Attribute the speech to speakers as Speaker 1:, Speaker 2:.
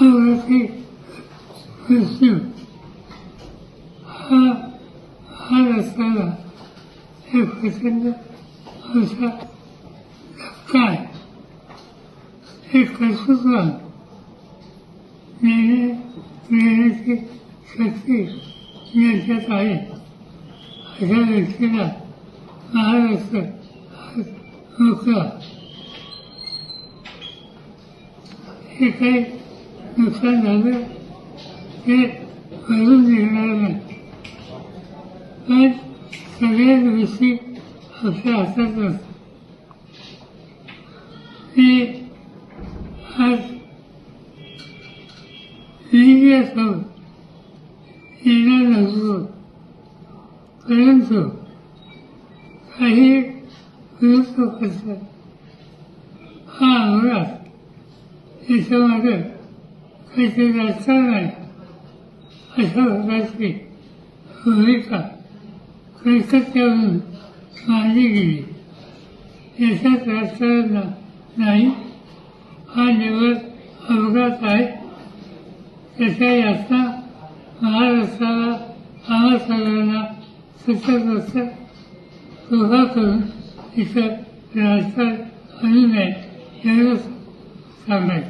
Speaker 1: औरती मृत्यू हा रस्त्याला एक प्रचंड असा धक्का आहे. हे कर्तृत्वान नेण्याची शक्ती ज्याच्यात आहे अशा व्यक्तीला महाराष्ट्र मोकळा. हे काही नुकसान झालं ते भरून निघणार नाही, पण सगळ्याच गोष्टी आपल्या हातात नसतात. मी आज लिहिण्यासोबत येणार नसतो, परंतु काही विरुद्ध करतात. हा अंगरात याच्यामध्ये काहीतरी राजकारण आहे अशा प्रकारची भूमिका कलकत्त्यावरून मांडली गेली. याच्यात राजकारण नाही, हा निवड अपघात आहे. त्याच्या यातना महाराष्ट्राला आम्हा सगळ्यांना सतत कृपा करून इथं राजकारण आणू नये एवढंच सांगायचं.